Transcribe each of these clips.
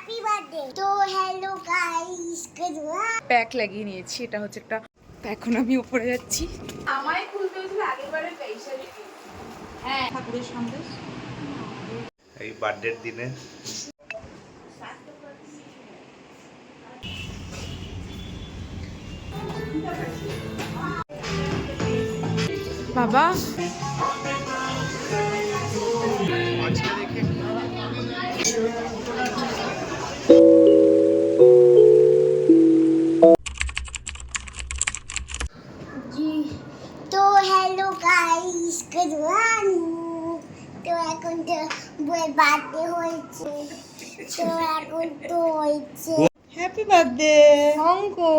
Happy birthday তো hello guys pack লাগিয়ে নিয়েছি। এটা হচ্ছে একটা, এখন আমি উপরে যাচ্ছি। আমায় খুলতে হয়েছিল আগেরবারে স্পেশালি। হ্যাঁ, ঠাকুরের সন্দেশ এই বার্থডের দিনে বাবা তো হ্যালো গাইস গুড মর্নিং। তো এখন তো বই বার্থডে হয়েছে, তো এখন তো হয়েছে happy birthday onco.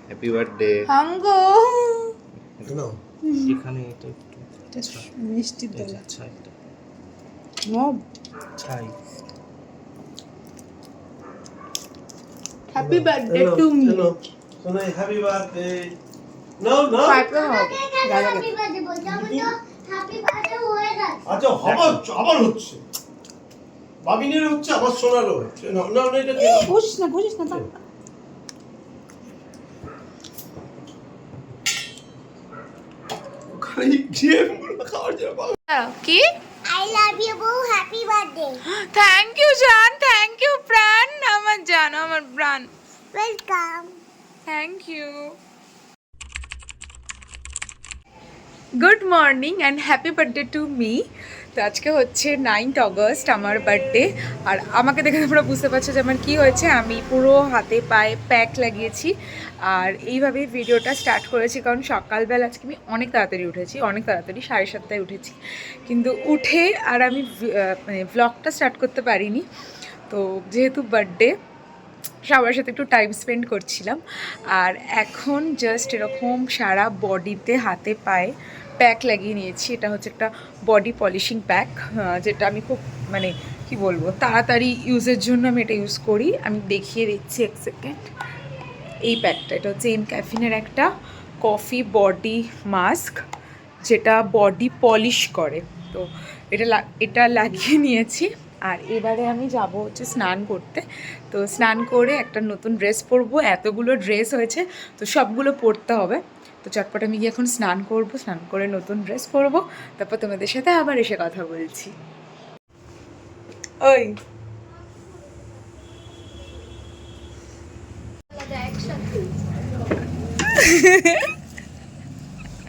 Happy birthday onco এখানে এটা একটু মিষ্টি দোলা আচ্ছা এটা মম চাই হ্যাপি বার্থডে টু মি। শোনো হ্যাপি বার্থডে নো নো পাইপে হবে হ্যাপি বার্থডে বলতে আমি তো হ্যাপি বার্থডে হয়ে গেছে। আচ্ছা আবার হচ্ছে বাবিনের হচ্ছে আবার সোনারও হচ্ছে না না এটা বুঝিস না তো। খালি গেমগুলো খাওয়ার জন্য কি আই লাভ ইউ বউ, হ্যাপি বার্থডে। থ্যাংক ইউ জান, থ্যাংক ইউ প্রাণ, আমার জান, আমার প্রাণ, welcome. Thank you. Good morning and happy birthday to me. তো আজকে হচ্ছে 9th অগস্ট আমার বার্থডে। আর আমাকে দেখে তোমরা বুঝতে পারছো যে আমার কী হয়েছে। আমি পুরো হাতে পায়ে প্যাক লাগিয়েছি আর এইভাবেই ভিডিওটা স্টার্ট করেছি, কারণ সকালবেলা আজকে আমি অনেক তাড়াতাড়ি উঠেছি, অনেক তাড়াতাড়ি 7:30 উঠেছি, কিন্তু উঠে আর আমি মানে ভ্লগটা স্টার্ট করতে পারিনি। তো যেহেতু বার্থডে সবার সাথে একটু টাইম স্পেন্ড করছিলাম। আর এখন জাস্ট এরকম সারা বডিতে হাতে পায়ে প্যাক লাগিয়ে নিয়েছি। এটা হচ্ছে একটা বডি পলিশিং প্যাক, যেটা আমি খুব মানে কি বলবো তাড়াতাড়ি ইউজের জন্য আমি এটা ইউজ করি। আমি দেখিয়ে দিচ্ছি এক সেকেন্ড। এই প্যাকটা, এটা হচ্ছে এম ক্যাফিনের একটা কফি বডি মাস্ক, যেটা বডি পলিশ করে। তো এটা লাগিয়ে নিয়েছি। আর এবারে আমি যাব হচ্ছে স্নান করতে। তো স্নান করে একটা নতুন ড্রেস পরবো। এতগুলো ড্রেস হয়েছে তো সবগুলো পরতে হবে। তো চটপট আমি গিয়ে এখন স্নান করব, স্নান করে নতুন ড্রেস পরবো, তারপর তোমাদের সাথে আবার এসে কথা বলছি। ওই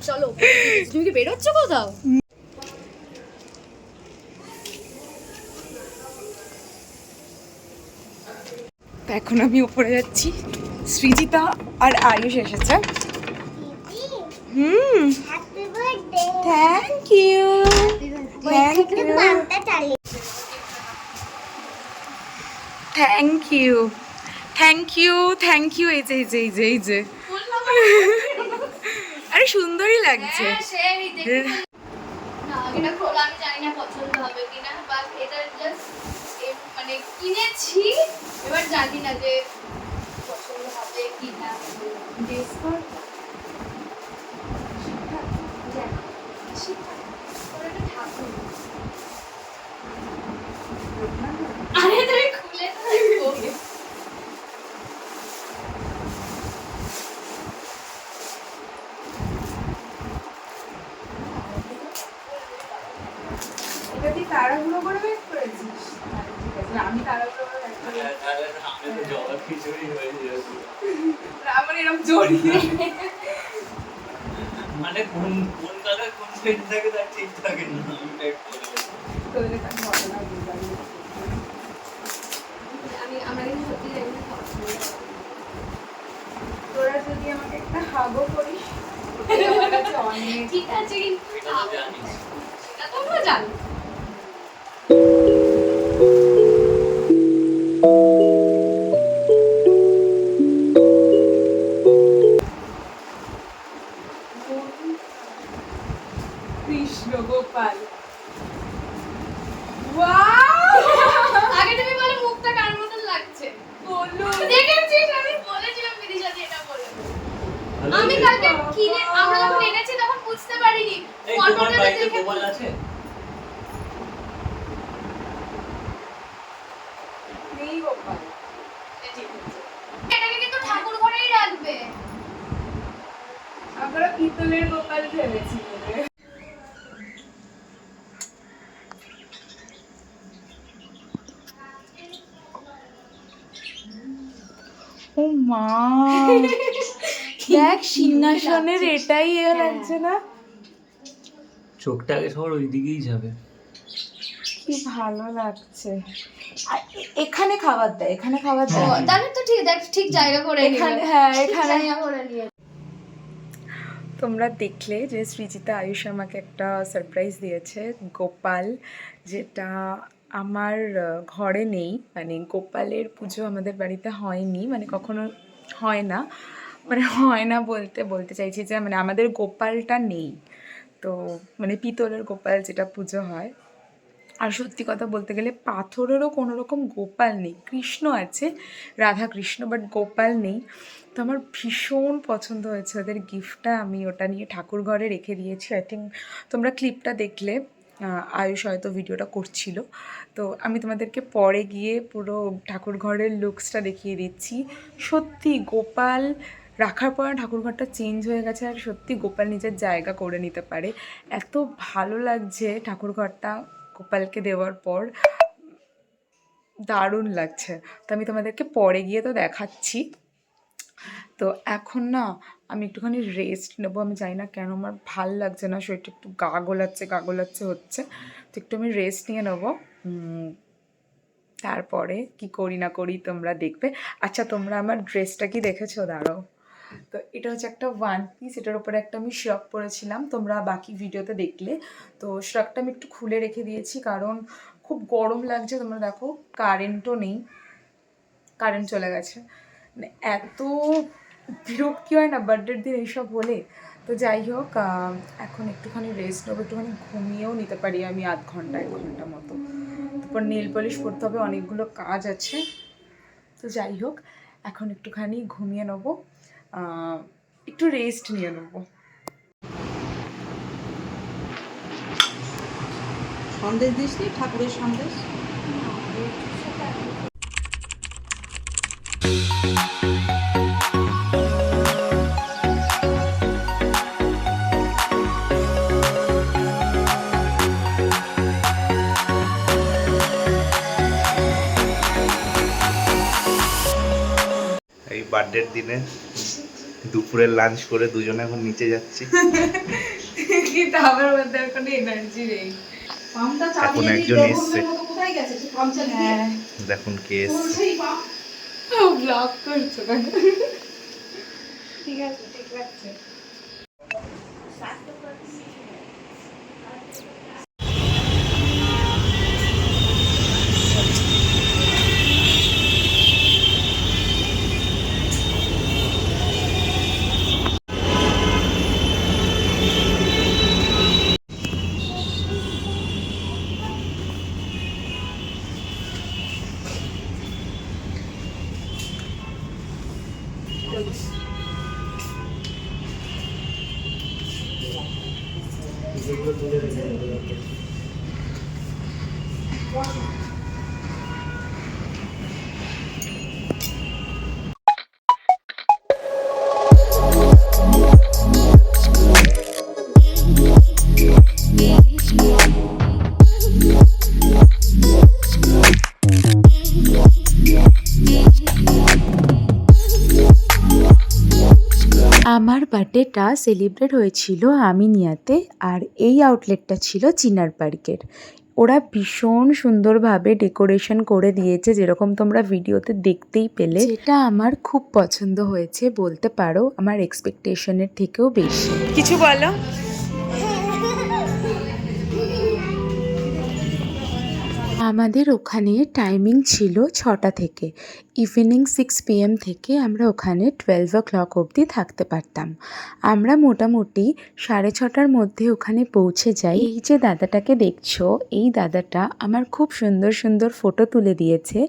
চলো, তুমি কি বেরোচ্ছ কোথাও? এখন আমি উপরে যাচ্ছি। সৃজিতা আর আয়ুষ এসেছে। Happy birthday. Thank you, thank you, thank you, thank you, thank you. এই যে এই যে এই যে এই যে আরে সুন্দরই লাগছে। না, এটা খোলা আমি জানি না পছন্দ হবে কিনা, বাট এটা জাস্ট মানে কিনেছি, এবার জানি না যে পছন্দ হবে কিনা। গেস কর। আরে তুই খুলে তো দেখো। এটা তুই তাড়াহুড়ো করে বের করেছিস? ঠিক আছে, আমি তাড়াহুড়ো করে বের করেছি। আমার এরকম জড়িয়ে মানে কোন কোন কালার কোন সেট থাকে তার ঠিক থাকে না, আমি টাইপ করে তোদের কাছে ঘটনা বুঝলাম। আমরা কিন্তু সত্যি জানি না পছন্দ হবে। তোরা যদি আমাকে একটা হাগও করিস তাহলে আমার কাছে অনেক। ঠিক আছে, কিন্তু এটা তো জানিস। সেটা তোমরা জানো। কৃষ্ণ গোপাল, ওয়াও! আগে তুমি বলো মুখটা কার মতন লাগছে। বলো। দেখেছিস, আমি বলেছিলাম বিদিশা দিয়ে এটা বলে। আমি কালকে কিনে আমরা যখন এনেছি তখন বুঝতে পারিনি এই তোমার ফটোটা বাড়িতে দেখে গোপাল আছে? নেই গোপাল। এটাকে কিন্তু ঠাকুর ঘরেই রাখবে। আমরা পিতলের গোপাল ভেবেছি বলে। ও মা, দেখ সিংহাসনের এটাই লাগছে না? চোখটা আগে সবার ওই দিকেই যাবে। কি ভালো লাগছে। আর এখানে খাবার দেয়, এখানে খাবার দেয়। তাহলে তো ঠিক দেখ ঠিক জায়গা করে এখানে, হ্যাঁ এখানে। জায়গা করে নিয়ে তোমরা দেখলে যে সৃজিতা আয়ুষ আমাকে একটা সারপ্রাইজ দিয়েছে, গোপাল, যেটা আমার ঘরে নেই। মানে গোপালের পুজো আমাদের বাড়িতে হয়নি, মানে কখনো হয় না। মানে হয় না বলতে চাইছি যে মানে আমাদের গোপালটা নেই। তো মানে পিতলের গোপাল যেটা পুজো হয়। আর সত্যি কথা বলতে গেলে পাথরেরও কোনো রকম গোপাল নেই। কৃষ্ণ আছে, রাধা কৃষ্ণ, বাট গোপাল নেই। তো আমার ভীষণ পছন্দ হয়েছে ওদের গিফটটা। আমি ওটা নিয়ে ঠাকুর ঘরে রেখে দিয়েছি। আই থিঙ্ক তোমরা ক্লিপটা দেখলে, আয়ুষ হয়তো ভিডিওটা করছিল। তো আমি তোমাদেরকে পরে গিয়ে পুরো ঠাকুর ঘরের লুকসটা দেখিয়ে দিচ্ছি। সত্যি গোপাল রাখার পর ঠাকুরঘরটা চেঞ্জ হয়ে গেছে, আর সত্যি গোপাল নিজের জায়গা করে নিতে পারে। এত ভালো লাগছে ঠাকুরঘরটা গোপালকে দেওয়ার পর, দারুণ লাগছে। তো আমি তোমাদেরকে পরে গিয়ে তো দেখাচ্ছি। তো এখন না আমি একটুখানি রেস্ট নেবো। আমি জানি না কেন আমার ভাল লাগছে না, শরীরটা একটু গা গোলাচ্ছে হচ্ছে। তো একটু আমি রেস্ট নিয়ে নেবো, তারপরে কি করি না করি তোমরা দেখবে। আচ্ছা, তোমরা আমার ড্রেসটা কি দেখেছো? দাঁড়াও। তো এটা হচ্ছে একটা ওয়ান পিস, এটার উপরে একটা আমি শ্রাগ পরেছিলাম, তোমরা বাকি ভিডিওতে দেখলে। তো শ্রাগটা আমি একটু খুলে রেখে দিয়েছি কারণ খুব গরম লাগছে। তোমরা দেখো কারেন্টও নেই, কারেন্ট চলে গেছে। মানে এত বিরক্তি হয় না বার্থডের দিন এইসব হলে। তো যাই হোক, এখন একটুখানি রেস্ট নেবো, একটুখানি ঘুমিয়েও নিতে পারি আমি আধ ঘন্টা 1 ঘন্টা মতো। তারপর নেল পলিশ করতে হবে, অনেকগুলো কাজ আছে। তো যাই হোক, এখন একটুখানি ঘুমিয়ে নেবো, একটু রেস্ট নিয়ে নেবো। সন্দেশ দিসনি, ঠাকুরের সন্দেশ? এই বার্থডের দিনে দুপুরের লাঞ্চ করে দুজনে এখন নিচে যাচ্ছি। কিন্তু আমার মধ্যে আর কোনো এনার্জি নেই। পাম্পটা এখন চালিয়ে একজন দিয়ে এসছে। দেবনের মতো কোথায় গেছে? সে পাম্প চালিয়ে দিয়ে দেখুন কে এসছে। চলছেই পাম্প। ব্লগ করছো না? ঠিক আছে, ঠিক লাগছে। আমার বার্থডেটা সেলিব্রেট হয়েছিল আমিনিয়াতে, আর এই আউটলেটটা ছিল চিনার পার্কের। ওরা ভীষণ সুন্দরভাবে ডেকোরেশন করে দিয়েছে, যেরকম তোমরা ভিডিওতে দেখতেই পেলে। যেটা আমার খুব পছন্দ হয়েছে, বলতে পারো আমার এক্সপেকটেশনের থেকেও বেশি। কিছু বলো। আমাদের ওখানে টাইমিং ছিল 6টা থেকে, ইভিনিং 6 PM থেকে আমরা ওখানে 12 o'clock অবধি থাকতে পারতাম। আমরা মোটামুটি 6:30টার মধ্যে ওখানে পৌঁছে যাই। এই যে দাদাটাকে দেখছো, এই দাদাটা আমার খুব সুন্দর সুন্দর ফটো তুলে দিয়েছে,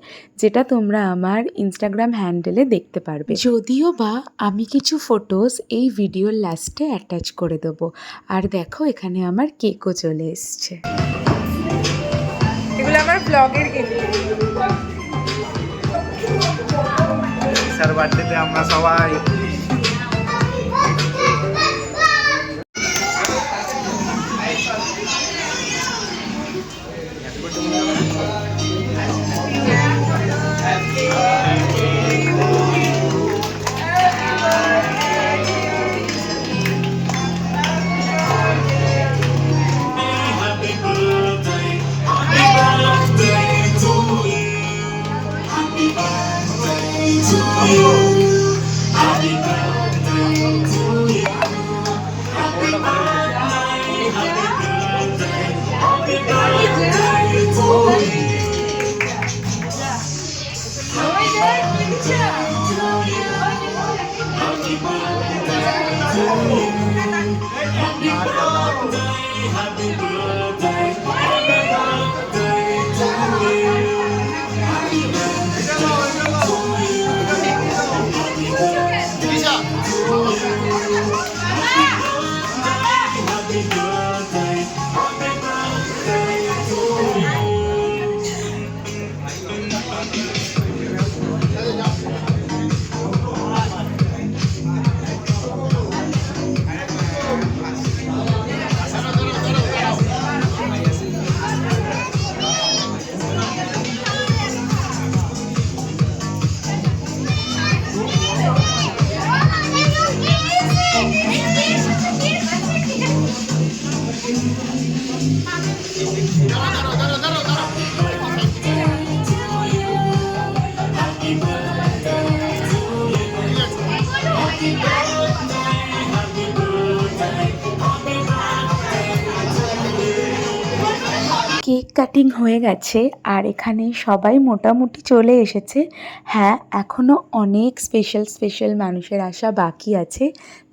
যেটা তোমরা আমার ইনস্টাগ্রাম হ্যান্ডেলে দেখতে পারবে। যদিও বা আমি কিছু ফটোস এই ভিডিওর লাস্টে অ্যাটাচ করে দেবো। আর দেখো এখানে আমার কেকও চলে এসছে। এগুলো আমার ব্লগের গিফট। ঈশার বার্থডেতে আমরা সবাই কেক কাটিং হয়ে গেছে আর এখানে সবাই মোটামুটি চলে এসেছে। হ্যাঁ, এখনও অনেক স্পেশাল মানুষের আসা বাকি আছে,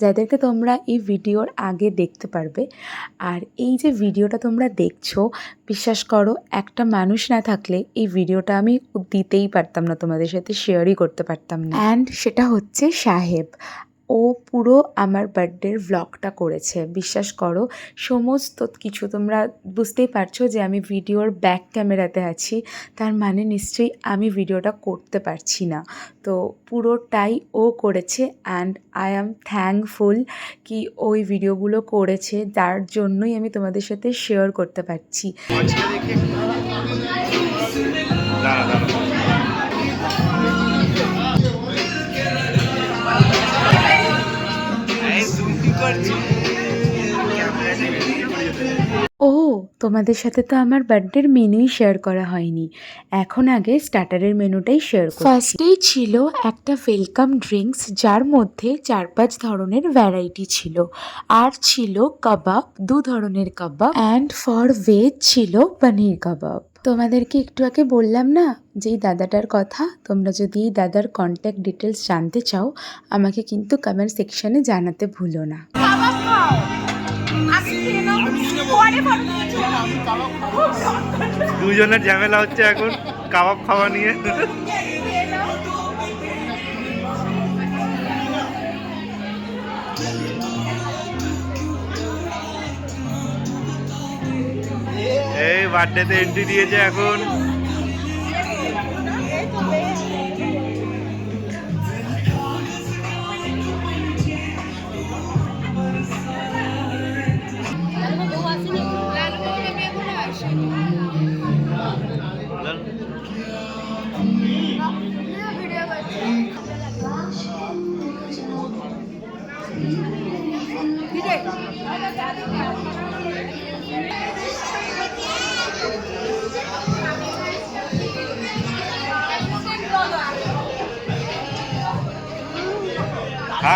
যাদেরকে তোমরা এই ভিডিওর আগে দেখতে পারবে। আর এই যে ভিডিওটা তোমরা দেখছো, বিশ্বাস করো একটা মানুষ না থাকলে এই ভিডিওটা আমি দিতেই পারতাম না, তোমাদের সাথে শেয়ারই করতে পারতাম না। অ্যান্ড সেটা হচ্ছে সাহেব। ও পুরো আমার বার্থডের ভ্লগটা করেছে। বিশ্বাস করো, সমস্ত কিছু তোমরা বুঝতেই পারছো যে আমি ভিডিওর ব্যাক ক্যামেরাতে আছি, তার মানে নিশ্চয়ই আমি ভিডিওটা করতে পারছি না। তো পুরোটাই ও করেছে অ্যান্ড আই অ্যাম থ্যাঙ্কফুল কি ওই ভিডিওগুলো করেছে, যার জন্যই আমি তোমাদের সাথে শেয়ার করতে পারছি। ও তোমাদের সাথে তো আমার বার্থডের মেনুই শেয়ার করা হয়নি, এখন আগে স্টার্টারের মেনুটাই শেয়ার করি। ফার্স্টেই ছিল একটা ওয়েলকাম ড্রিঙ্কস, যার মধ্যে 4-5 ধরনের ভ্যারাইটি ছিল, আর ছিল কাবাব, 2 ধরনের কাবাব, অ্যান্ড ফর ভেজ ছিল পনির কাবাব। তোমাদেরকে একটু আগে বললাম না যে এই দাদাটার কথা, তোমরা যদি এই দাদার কন্ট্যাক্ট ডিটেলস জানতে চাও আমাকে কিন্তু কমেন্ট সেকশনে জানাতে ভুলো না। দুজনের ঝামেলা হচ্ছে এখন কাবাব খাওয়া নিয়ে। এই বার্থডেতে এন্ট্রি দিয়েছে এখন।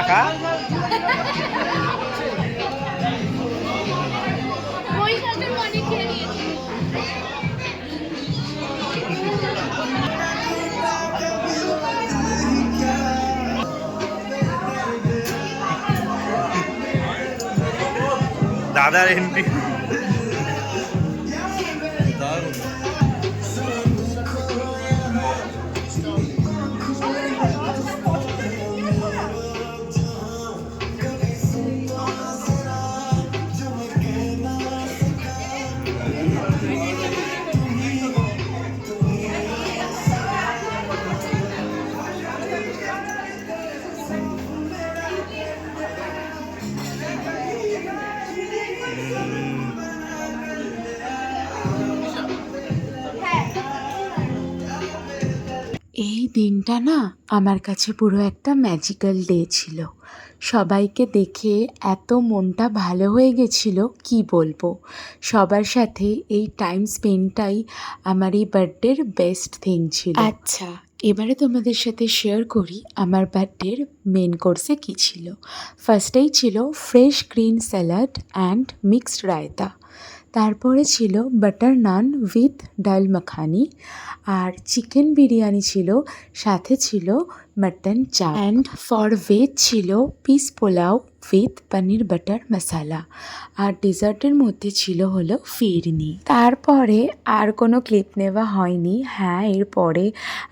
খা ওই সাথে অনেক খেয়ে নিয়েছি। দাদার এন্ট্রি। এই দিনটা না আমার কাছে পুরো একটা ম্যাজিক্যাল ডে ছিল। সবাইকে দেখে এত মনটা ভালো হয়ে গেছিল কি বলবো। সবার সাথে এই টাইম স্পেন্ডটাই আমার এই বার্থডের বেস্ট থিং ছিল। আচ্ছা, এবারে তোমাদের সাথে শেয়ার করি আমার বার্থডের মেন কোর্সে কী ছিল। ফার্স্টেই ছিল fresh green salad and mixed raita. তারপরে ছিল বাটার নান উইথ ডাল মাখানি, আর চিকেন বিরিয়ানি ছিল, সাথে ছিল mutton chaap, and for veg ছিল peas pulao with paneer butter masala, আর ডেজার্টের মধ্যে ছিল হলো ফিরনি। তারপরে আর কোনো ক্লিপ নেওয়া হয়নি। হ্যাঁ, এরপরে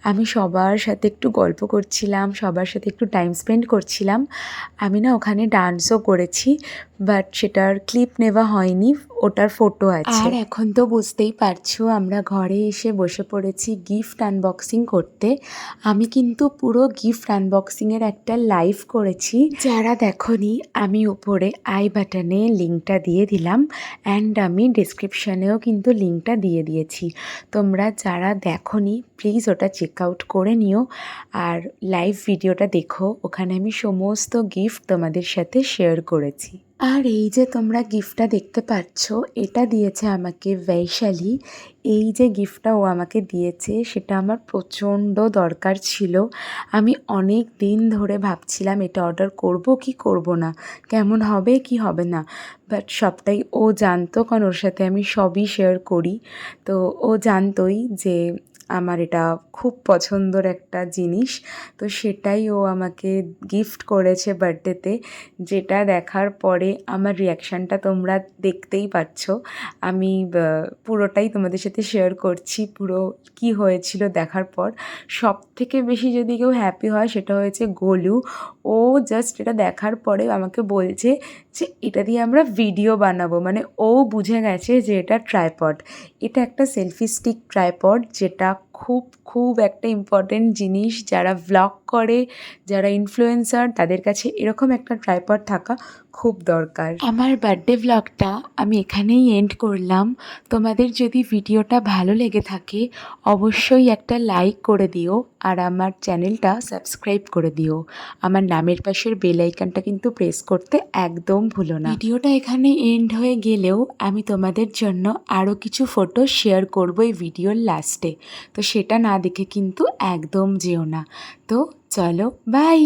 আমি সবার সাথে একটু গল্প করছিলাম, সবার সাথে একটু টাইম স্পেন্ড করছিলাম। আমি না ওখানে ডান্সও করেছি, বাট সেটার ক্লিপ নেওয়া হয়নি, ওটার ফটো আছে। আর এখন তো বুঝতেই পারছো আমরা ঘরে এসে বসে পড়েছি গিফট আনবক্সিং করতে। আমি কিন্তু পুরো গিফট আনবক্সিংয়ের একটা লাইভ করেছি, যারা দেখোনি আমি উপরে আই বাটনে লিঙ্কটা দিয়ে দিলাম, অ্যান্ড আমি ডিসক্রিপশানেও কিন্তু লিঙ্কটা দিয়ে দিয়েছি। তোমরা যারা দেখোনি প্লিজ ওটা চেক আউট করে নিও, আর লাইভ ভিডিওটা দেখো, ওখানে আমি সমস্ত গিফট তোমাদের সাথে শেয়ার করেছি। আর এই যে তোমরা গিফটটা দেখতে পাচ্ছ, এটা দিয়েছে আমাকে বৈশালী। এই যে গিফটটা ও আমাকে দিয়েছে সেটা আমার প্রচণ্ড দরকার ছিল। আমি অনেক দিন ধরে ভাবছিলাম এটা অর্ডার করব কি করব না, কেমন হবে কি হবে না, বাট সবটাই ও জানতো, কারণ ওর সাথে আমি সবই শেয়ার করি। তো ও জানতোই যে আমার এটা খুব পছন্দর একটা জিনিস, তো সেটাই ও আমাকে গিফট করেছে বার্থডেতে, যেটা দেখার পরে আমার রিয়াকশানটা তোমরা দেখতেই পাচ্ছ। আমি পুরোটাই তোমাদের সাথে শেয়ার করছি, পুরো কি হয়েছিল দেখার পর। সব থেকে বেশি যদি কেউ হ্যাপি হয় সেটা হয়েছে গোলু। ও জাস্ট এটা দেখার পরে আমাকে বলছে যে এটা দিয়ে আমরা ভিডিও বানাবো, মানে ও বুঝে গেছে যে এটা ট্রাইপড। এটা একটা সেলফি স্টিক ট্রাইপড, যেটা খুব একটা ইম্পর্টেন্ট জিনিস। যারা ভ্লগ করে, যারা ইনফ্লুয়েন্সার, তাদের কাছে এরকম একটা ট্রাইপড থাকা খুব দরকার। আমার বার্থডে ভ্লগটা আমি এখানেই এন্ড করলাম। তোমাদের যদি ভিডিওটা ভালো লেগে থাকে অবশ্যই একটা লাইক করে দিও, আর আমার চ্যানেলটা সাবস্ক্রাইব করে দিও। আমার নামের পাশের বেল আইকনটা কিন্তু প্রেস করতে একদম ভুলো না। ভিডিওটা এখানে এন্ড হয়ে গেলেও আমি তোমাদের জন্য আরও কিছু ফটো শেয়ার করবো এই ভিডিওর লাস্টে, তো সেটা না দেখে কিন্তু একদম যেও না। তো চলো, বাই।